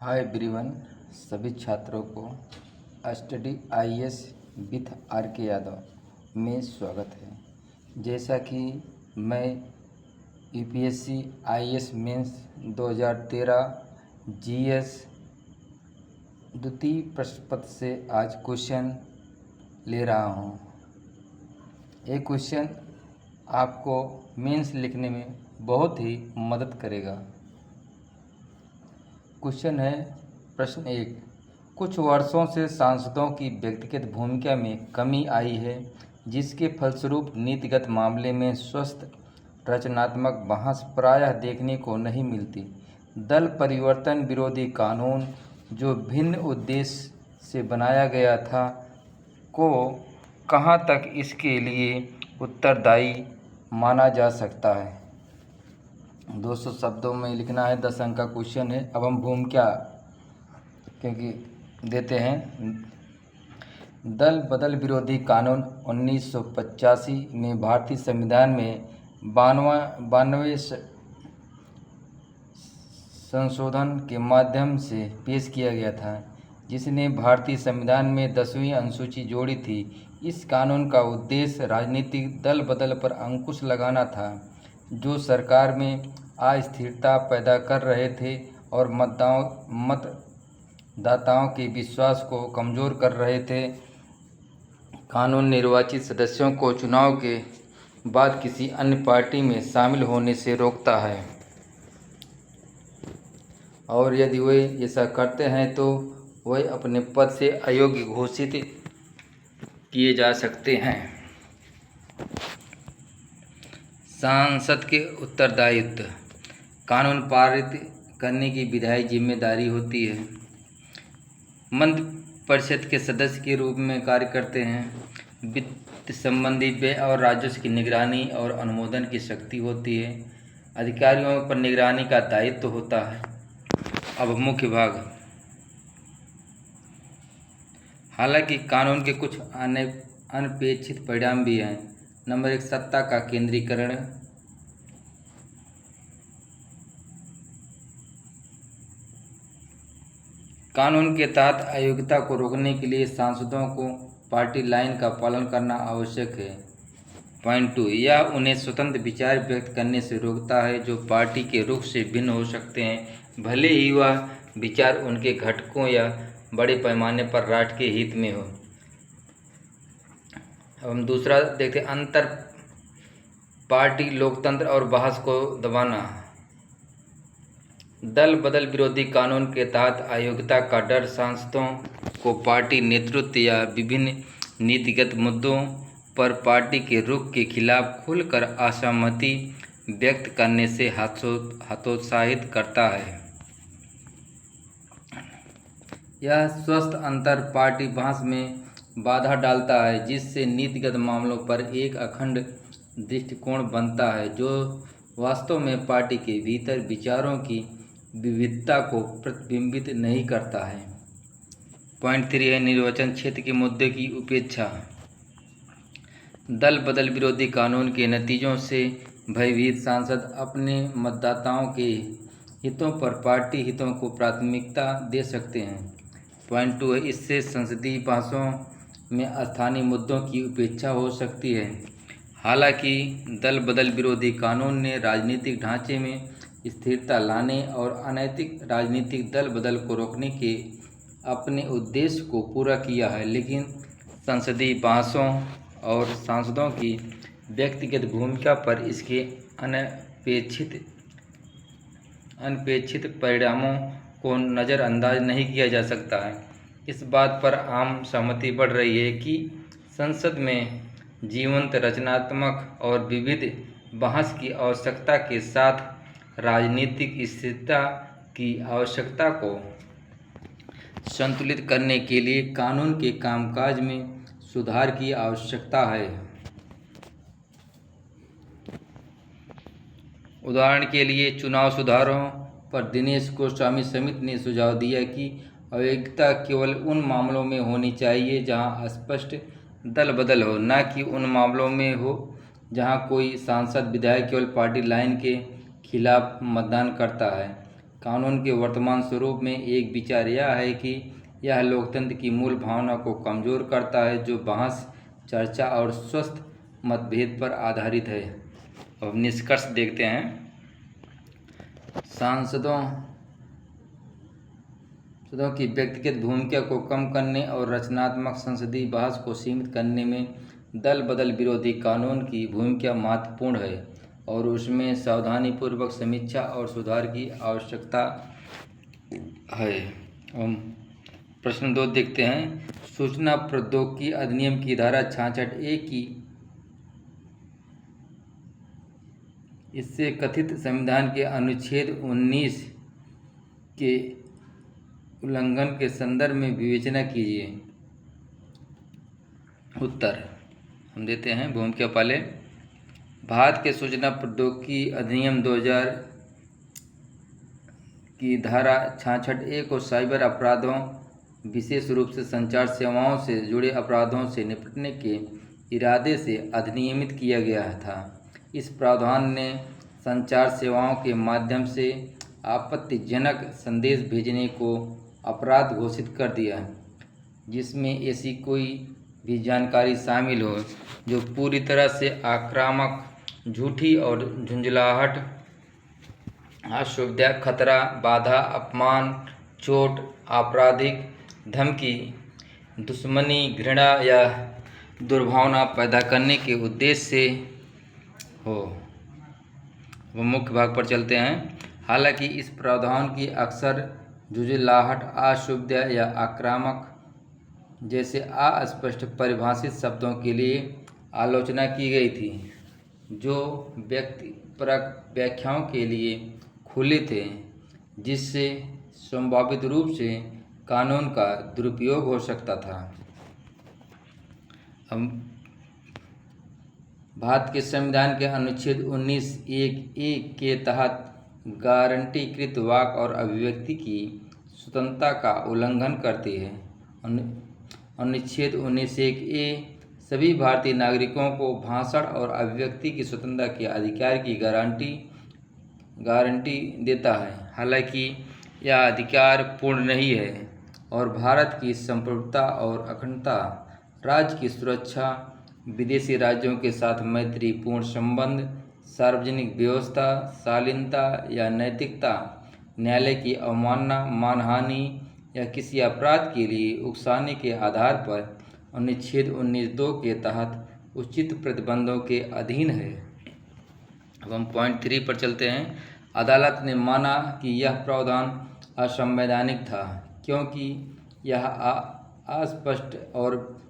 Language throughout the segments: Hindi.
हाय एवरीवन, सभी छात्रों को स्टडी आईएएस विथ आर के यादव में स्वागत है। जैसा कि मैं यूपीएससी आईएएस मेंस 2013 जीएस द्वितीय प्रश्न पत्र से आज क्वेश्चन ले रहा हूँ। ये क्वेश्चन आपको मेंस लिखने में बहुत ही मदद करेगा। क्वेश्चन है, प्रश्न 1। कुछ वर्षों से सांसदों की व्यक्तिगत भूमिका में कमी आई है, जिसके फलस्वरूप नीतिगत मामले में स्वस्थ रचनात्मक बहस प्रायः देखने को नहीं मिलती। दल परिवर्तन विरोधी कानून, जो भिन्न उद्देश्य से बनाया गया था, को कहाँ तक इसके लिए उत्तरदायी माना जा सकता है? 200 शब्दों में लिखना है। 10 अंक का क्वेश्चन है। अब हम भूमिका क्योंकि देते हैं। दल बदल विरोधी कानून 1985 में भारतीय संविधान में 92वें संशोधन के माध्यम से पेश किया गया था, जिसने भारतीय संविधान में 10वीं अनुसूची जोड़ी थी। इस कानून का उद्देश्य राजनीतिक दल बदल पर अंकुश लगाना था, जो सरकार में अस्थिरता पैदा कर रहे थे और मतदाताओं के विश्वास को कमज़ोर कर रहे थे। कानून निर्वाचित सदस्यों को चुनाव के बाद किसी अन्य पार्टी में शामिल होने से रोकता है, और यदि वे ऐसा करते हैं तो वे अपने पद से अयोग्य घोषित किए जा सकते हैं। सांसद के उत्तरदायित्व। कानून पारित करने की विधायी जिम्मेदारी होती है। मंत्रि परिषद के सदस्य के रूप में कार्य करते हैं। वित्त संबंधी व्यय और राजस्व की निगरानी और अनुमोदन की शक्ति होती है। अधिकारियों पर निगरानी का दायित्व होता है। अब मुख्य भाग। हालांकि कानून के कुछ अनपेक्षित परिणाम भी हैं। नंबर 1, सत्ता का केंद्रीकरण। कानून के तहत अयोग्यता को रोकने के लिए सांसदों को पार्टी लाइन का पालन करना आवश्यक है। पॉइंट 2, यह उन्हें स्वतंत्र विचार व्यक्त करने से रोकता है, जो पार्टी के रुख से भिन्न हो सकते हैं, भले ही वह विचार उनके घटकों या बड़े पैमाने पर राष्ट्र के हित में हो। अब हम दूसरा देखते हैं, अंतर पार्टी लोकतंत्र और बहस को दबाना। दल बदल विरोधी कानून के तहत अयोग्यता का डर सांसदों को पार्टी नेतृत्व या विभिन्न नीतिगत मुद्दों पर पार्टी के रुख के खिलाफ खुलकर असहमति व्यक्त करने से हतोत्साहित करता है। यह स्वस्थ अंतर पार्टी बहस में बाधा डालता है, जिससे नीतिगत मामलों पर एक अखंड दृष्टिकोण बनता है, जो वास्तव में पार्टी के भीतर विचारों की विविधता को प्रतिबिंबित नहीं करता है। पॉइंट 3 है, निर्वाचन क्षेत्र के मुद्दे की उपेक्षा। दल बदल विरोधी कानून के नतीजों से भयभीत सांसद अपने मतदाताओं के हितों पर पार्टी हितों को प्राथमिकता दे सकते हैं। पॉइंट 2 है, इससे संसदीय बहसों में स्थानीय मुद्दों की उपेक्षा हो सकती है। हालांकि दल बदल विरोधी कानून ने राजनीतिक ढांचे में स्थिरता लाने और अनैतिक राजनीतिक दल बदल को रोकने के अपने उद्देश्य को पूरा किया है, लेकिन संसदीय बहसों और सांसदों की व्यक्तिगत भूमिका पर इसके अनपेक्षित परिणामों को नज़रअंदाज नहीं किया जा सकता है। इस बात पर आम सहमति बढ़ रही है कि संसद में जीवंत, रचनात्मक और विविध बहस की आवश्यकता के साथ राजनीतिक स्थिरता की आवश्यकता को संतुलित करने के लिए कानून के कामकाज में सुधार की आवश्यकता है। उदाहरण के लिए, चुनाव सुधारों पर दिनेश गोस्वामी समिति ने सुझाव दिया कि अयोग्यता केवल उन मामलों में होनी चाहिए जहां स्पष्ट दल बदल हो, न कि उन मामलों में हो जहां कोई सांसद विधायक केवल पार्टी लाइन के खिलाफ मतदान करता है। कानून के वर्तमान स्वरूप में एक विचार यह है कि यह लोकतंत्र की मूल भावना को कमज़ोर करता है, जो बहस, चर्चा और स्वस्थ मतभेद पर आधारित है। अब निष्कर्ष देखते हैं। सांसदों की व्यक्तिगत भूमिका को कम करने और रचनात्मक संसदीय बहस को सीमित करने में दल बदल विरोधी कानून की भूमिका महत्वपूर्ण है और उसमें सावधानीपूर्वक समीक्षा और सुधार की आवश्यकता है। हम प्रश्न 2 देखते हैं। सूचना प्रौद्योगिकी अधिनियम की धारा 66A की इससे कथित संविधान के अनुच्छेद 19 के उल्लंघन के संदर्भ में विवेचना कीजिए। उत्तर हम देते हैं। भूमिका पहले, भारत के सूचना प्रौद्योगिकी अधिनियम 2000 की धारा 66A को साइबर अपराधों, विशेष रूप से संचार सेवाओं से जुड़े अपराधों से निपटने के इरादे से अधिनियमित किया गया था। इस प्रावधान ने संचार सेवाओं के माध्यम से आपत्तिजनक संदेश भेजने को अपराध घोषित कर दिया, जिसमें ऐसी कोई भी जानकारी शामिल हो जो पूरी तरह से आक्रामक, झूठी और झुंझलाहट, असुविधा, खतरा, बाधा, अपमान, चोट, आपराधिक धमकी, दुश्मनी, घृणा या दुर्भावना पैदा करने के उद्देश्य से हो। वो मुख्य भाग पर चलते हैं। हालांकि इस प्रावधान की अक्सर झुंझलाहट, असुविधा या आक्रामक जैसे अस्पष्ट परिभाषित शब्दों के लिए आलोचना की गई थी, जो व्यक्तिपरक व्याख्याओं के लिए खुले थे, जिससे संभावित रूप से कानून का दुरुपयोग हो सकता था। हम भारत के संविधान के अनुच्छेद 19(1)(a) के तहत गारंटीकृत वाक और अभिव्यक्ति की स्वतंत्रता का उल्लंघन करती है। अनुच्छेद 19(1)(a) सभी भारतीय नागरिकों को भाषण और अभिव्यक्ति की स्वतंत्रता के अधिकार की गारंटी देता है। हालांकि यह अधिकार पूर्ण नहीं है और भारत की संप्रभुता और अखंडता, राज्य की सुरक्षा, विदेशी राज्यों के साथ मैत्रीपूर्ण संबंध, सार्वजनिक व्यवस्था, शालीनता या नैतिकता, न्यायालय की अवमानना, मानहानि या किसी अपराध के लिए उकसाने के आधार पर अनुच्छेद 19(2) के तहत उचित प्रतिबंधों के अधीन है। अब हम पॉइंट 3 पर चलते हैं। अदालत ने माना कि यह प्रावधान असंवैधानिक था, क्योंकि यह अस्पष्ट और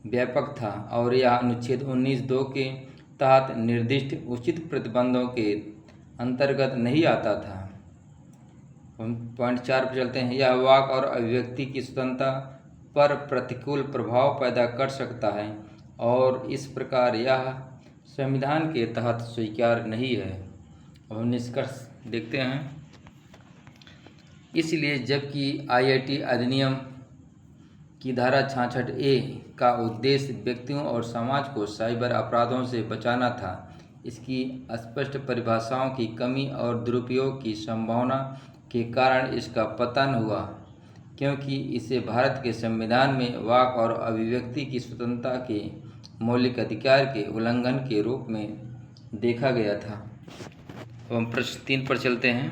व्यापक था और यह अनुच्छेद 19(2) के तहत निर्दिष्ट उचित प्रतिबंधों के अंतर्गत नहीं आता था। हम पॉइंट 4 पर चलते हैं। यह वाक और अभिव्यक्ति की स्वतंत्रता पर प्रतिकूल प्रभाव पैदा कर सकता है और इस प्रकार यह संविधान के तहत स्वीकार्य नहीं है। अब हम निष्कर्ष देखते हैं। इसलिए जबकि IIT अधिनियम की धारा 66A का उद्देश्य व्यक्तियों और समाज को साइबर अपराधों से बचाना था, इसकी स्पष्ट परिभाषाओं की कमी और दुरुपयोग की संभावना के कारण इसका पतन हुआ, क्योंकि इसे भारत के संविधान में वाक और अभिव्यक्ति की स्वतंत्रता के मौलिक अधिकार के उल्लंघन के रूप में देखा गया था। अब हम प्रश्न 3 पर चलते हैं।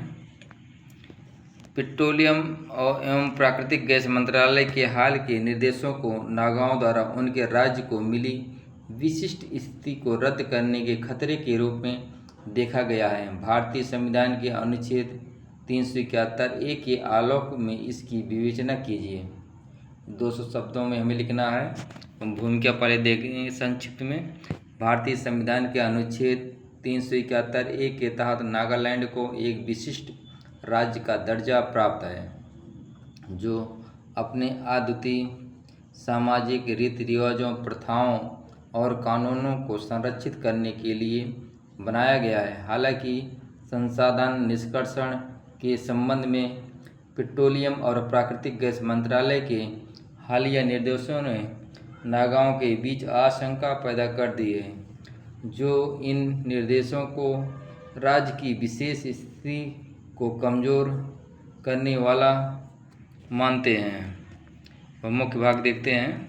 पेट्रोलियम एवं प्राकृतिक गैस मंत्रालय के हाल के निर्देशों को नागाओं द्वारा उनके राज्य को मिली विशिष्ट स्थिति को रद्द करने के खतरे के रूप में देखा गया है। भारतीय संविधान के अनुच्छेद 371(a) के आलोक में इसकी विवेचना कीजिए। 200 शब्दों में हमें लिखना है। हम भूमिका पहले देखेंगे संक्षिप्त में। भारतीय संविधान के अनुच्छेद 371(a) के तहत नागालैंड को एक विशिष्ट राज्य का दर्जा प्राप्त है, जो अपने अद्वितीय सामाजिक रीति रिवाजों, प्रथाओं और कानूनों को संरक्षित करने के लिए बनाया गया है। हालांकि संसाधन निष्कर्षण के संबंध में पेट्रोलियम और प्राकृतिक गैस मंत्रालय के हालिया निर्देशों ने नागाओं के बीच आशंका पैदा कर दी है, जो इन निर्देशों को राज्य की विशेष स्थिति को कमज़ोर करने वाला मानते हैं। वह मुख्य भाग देखते हैं।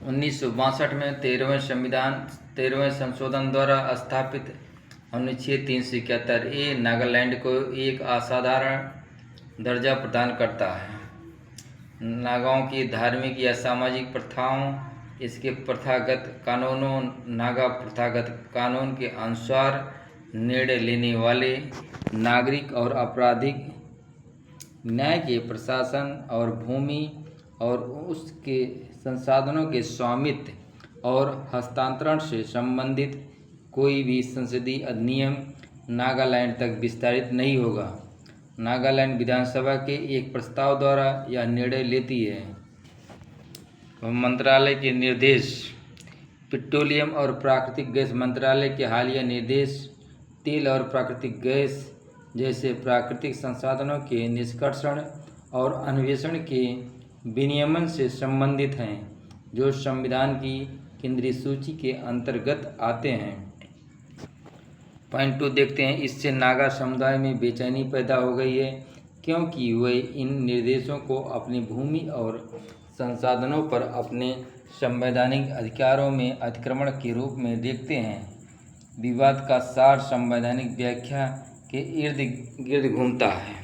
1962 में 13वें संशोधन द्वारा स्थापित अनुच्छेद 371 नागालैंड को एक असाधारण दर्जा प्रदान करता है। नागाओं की धार्मिक या सामाजिक प्रथाओं, इसके प्रथागत कानूनों, नागा प्रथागत कानून के अनुसार निर्णय लेने वाले नागरिक और आपराधिक न्याय के प्रशासन और भूमि और उसके संसाधनों के स्वामित्व और हस्तांतरण से संबंधित कोई भी संसदीय अधिनियम नागालैंड तक विस्तारित नहीं होगा। नागालैंड विधानसभा के एक प्रस्ताव द्वारा यह निर्णय लेती है। मंत्रालय के निर्देश। पेट्रोलियम और प्राकृतिक गैस मंत्रालय के हालिया निर्देश तेल और प्राकृतिक गैस जैसे प्राकृतिक संसाधनों के निष्कर्षण और अन्वेषण के विनियमन से संबंधित हैं, जो संविधान की केंद्रीय सूची के अंतर्गत आते हैं। पॉइंट 2 देखते हैं। इससे नागा समुदाय में बेचैनी पैदा हो गई है, क्योंकि वे इन निर्देशों को अपनी भूमि और संसाधनों पर अपने संवैधानिक अधिकारों में अतिक्रमण के रूप में देखते हैं। विवाद का सार संवैधानिक व्याख्या के इर्द गिर्द घूमता है।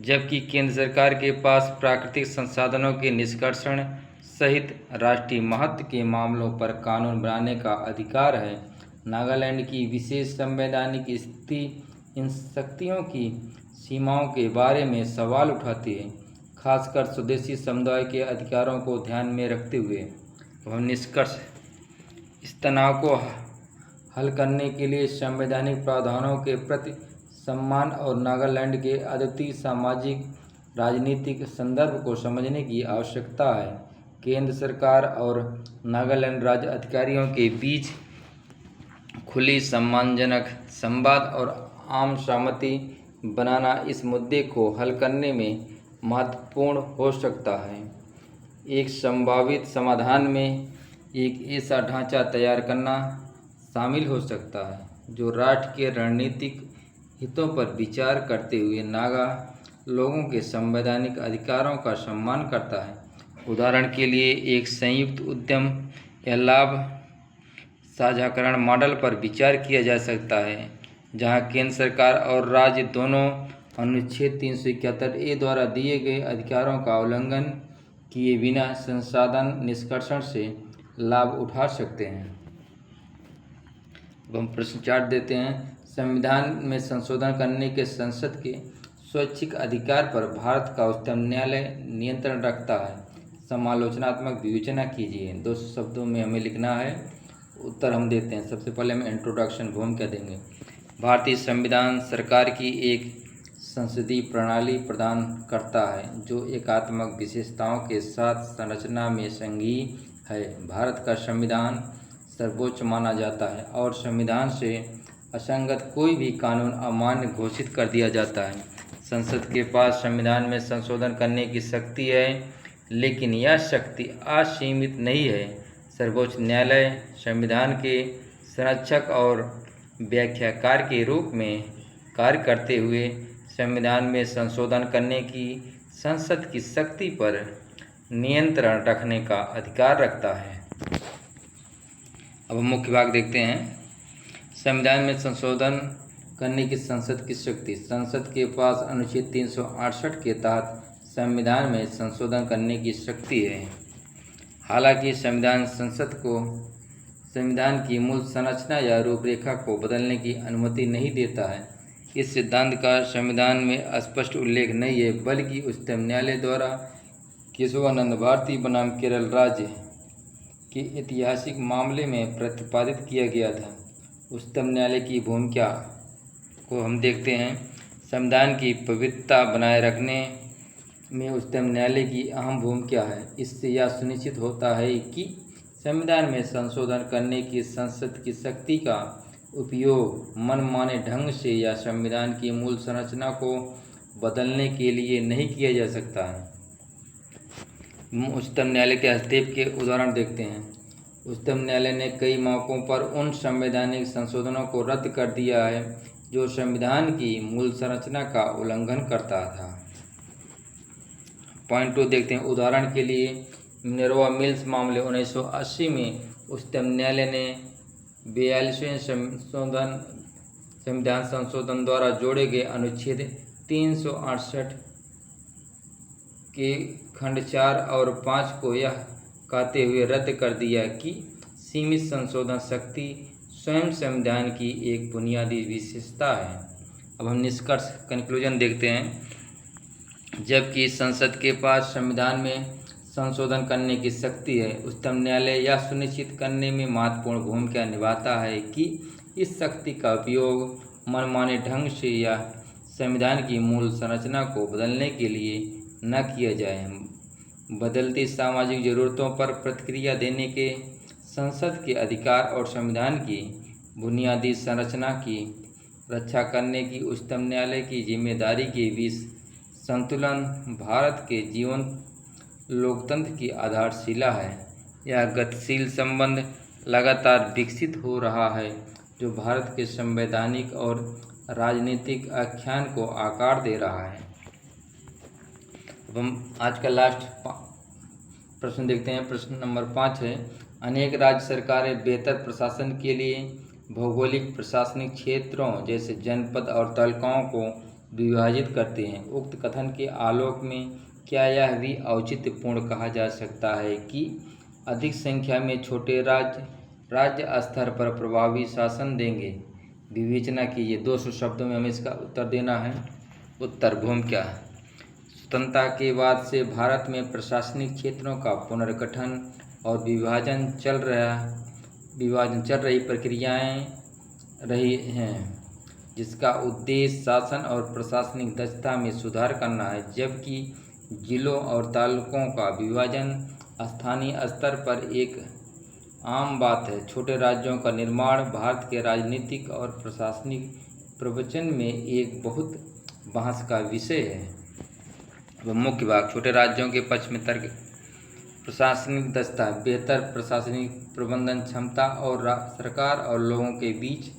जबकि केंद्र सरकार के पास प्राकृतिक संसाधनों के निष्कर्षण सहित राष्ट्रीय महत्व के मामलों पर कानून बनाने का अधिकार है, नागालैंड की विशेष संवैधानिक स्थिति इन शक्तियों की सीमाओं के बारे में सवाल उठाती है, खासकर स्वदेशी समुदाय के अधिकारों को ध्यान में रखते हुए। वह निष्कर्ष इस तनाव को हल करने के लिए संवैधानिक प्रावधानों के प्रति सम्मान और नागालैंड के अद्वितीय सामाजिक राजनीतिक संदर्भ को समझने की आवश्यकता है। केंद्र सरकार और नागालैंड राज्य अधिकारियों के बीच खुली, सम्मानजनक संवाद और आम सहमति बनाना इस मुद्दे को हल करने में महत्वपूर्ण हो सकता है। एक संभावित समाधान में एक ऐसा ढांचा तैयार करना शामिल हो सकता है जो राष्ट्र के रणनीतिक हितों पर विचार करते हुए नागा लोगों के संवैधानिक अधिकारों का सम्मान करता है। उदाहरण के लिए, एक संयुक्त उद्यम या लाभ साझाकरण मॉडल पर विचार किया जा सकता है, जहां केंद्र सरकार और राज्य दोनों अनुच्छेद 371 द्वारा दिए गए अधिकारों का उल्लंघन किए बिना संसाधन निष्कर्षण से लाभ उठा सकते हैं। अब हम प्रश्न 4 देते हैं। संविधान में संशोधन करने के संसद के स्वैच्छिक अधिकार पर भारत का उच्चतम न्यायालय नियंत्रण रखता है। समालोचनात्मक विवेचना कीजिए। 2 शब्दों में हमें लिखना है। उत्तर हम देते हैं। सबसे पहले हम इंट्रोडक्शन भूमिका देंगे। भारतीय संविधान सरकार की एक संसदीय प्रणाली प्रदान करता है जो एकात्मक विशेषताओं के साथ संरचना में संघीय है। भारत का संविधान सर्वोच्च माना जाता है और संविधान से असंगत कोई भी कानून अमान्य घोषित कर दिया जाता है। संसद के पास संविधान में संशोधन करने की शक्ति है, लेकिन यह शक्ति असीमित नहीं है। सर्वोच्च न्यायालय संविधान के संरक्षक और व्याख्याकार के रूप में कार्य करते हुए संविधान में संशोधन करने की संसद की शक्ति पर नियंत्रण रखने का अधिकार रखता है। अब हम मुख्य भाग देखते हैं। संविधान में संशोधन करने की संसद की शक्ति। संसद के पास अनुच्छेद 368 के तहत संविधान में संशोधन करने की शक्ति है। हालांकि संविधान संसद को संविधान की मूल संरचना या रूपरेखा को बदलने की अनुमति नहीं देता है। इस सिद्धांत का संविधान में स्पष्ट उल्लेख नहीं है, बल्कि उच्चतम न्यायालय द्वारा केशवानंद भारती बनाम केरल राज्य के ऐतिहासिक मामले में प्रतिपादित किया गया था। उच्चतम न्यायालय की भूमिका को हम देखते हैं। संविधान की पवित्रता बनाए रखने में उच्चतम न्यायालय की अहम भूमिका है। इससे यह सुनिश्चित होता है कि संविधान में संशोधन करने की संसद की शक्ति का उपयोग मनमाने ढंग से या संविधान की मूल संरचना को बदलने के लिए नहीं किया जा सकता है। उच्चतम न्यायालय के हस्तक्षेप के उदाहरण देखते हैं। उच्चतम न्यायालय ने कई मौक़ों पर उन संवैधानिक संशोधनों को रद्द कर दिया है जो संविधान की मूल संरचना का उल्लंघन करता था। पॉइंट 2 देखते हैं। उदाहरण के लिए मिनर्वा मिल्स मामले 1980 में उच्चतम न्यायालय ने 42वें संविधान संशोधन द्वारा जोड़े गए अनुच्छेद 368 के खंड 4 और 5 को यह कहते हुए रद्द कर दिया कि सीमित संशोधन शक्ति स्वयं संविधान की एक बुनियादी विशेषता है। अब हम निष्कर्ष कंक्लूजन देखते हैं। जबकि संसद के पास संविधान में संशोधन करने की शक्ति है, उच्चतम न्यायालय यह सुनिश्चित करने में महत्वपूर्ण भूमिका निभाता है कि इस शक्ति का उपयोग मनमाने ढंग से या संविधान की मूल संरचना को बदलने के लिए न किया जाए। बदलती सामाजिक ज़रूरतों पर प्रतिक्रिया देने के संसद के अधिकार और संविधान की बुनियादी संरचना की रक्षा करने की उच्चतम न्यायालय की जिम्मेदारी के बीच संतुलन भारत के जीवंत लोकतंत्र की आधारशिला है। यह गतिशील संबंध लगातार विकसित हो रहा है जो भारत के संवैधानिक और राजनीतिक आख्यान को आकार दे रहा है। अब हम आज का लास्ट प्रश्न देखते हैं। प्रश्न नंबर 5 है। अनेक राज्य सरकारें बेहतर प्रशासन के लिए भौगोलिक प्रशासनिक क्षेत्रों जैसे जनपद और तालुकाओं को विभाजित करते हैं। उक्त कथन के आलोक में क्या यह भी औचित्यपूर्ण कहा जा सकता है कि अधिक संख्या में छोटे राज्य स्तर पर प्रभावी शासन देंगे? विवेचना कीजिए। 200 शब्दों में हमें इसका उत्तर देना है। उत्तर भूमिका। स्वतंत्रता के बाद से भारत में प्रशासनिक क्षेत्रों का पुनर्गठन और विभाजन चल रही प्रक्रियाएं रही हैं, जिसका उद्देश्य शासन और प्रशासनिक दक्षता में सुधार करना है। जबकि जिलों और तालुकों का विभाजन स्थानीय स्तर पर एक आम बात है। छोटे राज्यों का निर्माण भारत के राजनीतिक और प्रशासनिक प्रवचन में एक बहुत बहस का विषय है। वह मुख्य भाग। छोटे राज्यों के पक्ष में तर्क। प्रशासनिक दक्षता, बेहतर प्रशासनिक प्रबंधन क्षमता और सरकार और लोगों के बीच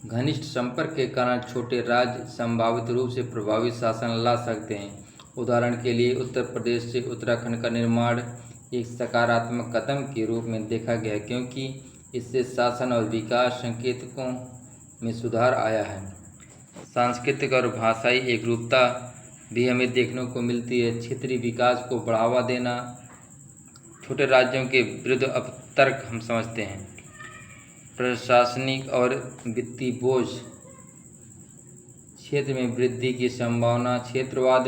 घनिष्ठ संपर्क के कारण छोटे राज्य संभावित रूप से प्रभावी शासन ला सकते हैं। उदाहरण के लिए उत्तर प्रदेश से उत्तराखंड का निर्माण एक सकारात्मक कदम के रूप में देखा गया क्योंकि इससे शासन और विकास संकेतकों में सुधार आया है। सांस्कृतिक और भाषाई एकरूपता भी हमें देखने को मिलती है। क्षेत्रीय विकास को बढ़ावा देना। छोटे राज्यों के विरुद्ध अब तर्क हम समझते हैं। प्रशासनिक और वित्तीय बोझ। क्षेत्र में वृद्धि की संभावना। क्षेत्रवाद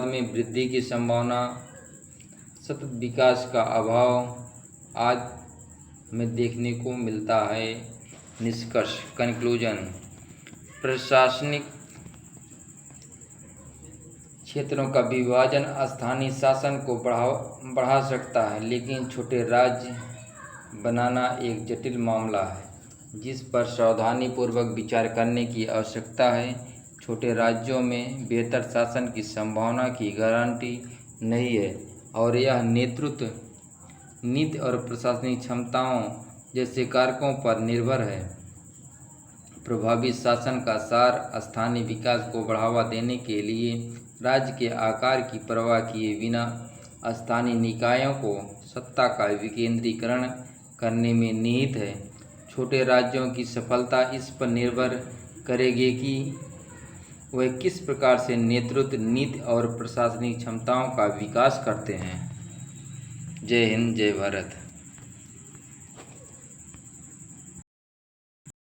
में वृद्धि की संभावना। सतत विकास का अभाव आज हमें देखने को मिलता है। निष्कर्ष कंक्लूजन। प्रशासनिक क्षेत्रों का विभाजन स्थानीय शासन को बढ़ा सकता है, लेकिन छोटे राज्य बनाना एक जटिल मामला है जिस पर सावधानीपूर्वक विचार करने की आवश्यकता है। छोटे राज्यों में बेहतर शासन की संभावना की गारंटी नहीं है और यह नेतृत्व, नीति और प्रशासनिक क्षमताओं जैसे कारकों पर निर्भर है। प्रभावी शासन का सार स्थानीय विकास को बढ़ावा देने के लिए राज्य के आकार की परवाह किए बिना स्थानीय निकायों को सत्ता का विकेंद्रीकरण करने में निहित है। छोटे राज्यों की सफलता इस पर निर्भर करेगी कि वह किस प्रकार से नेतृत्व, नीति और प्रशासनिक क्षमताओं का विकास करते हैं। जय हिंद, जय भारत।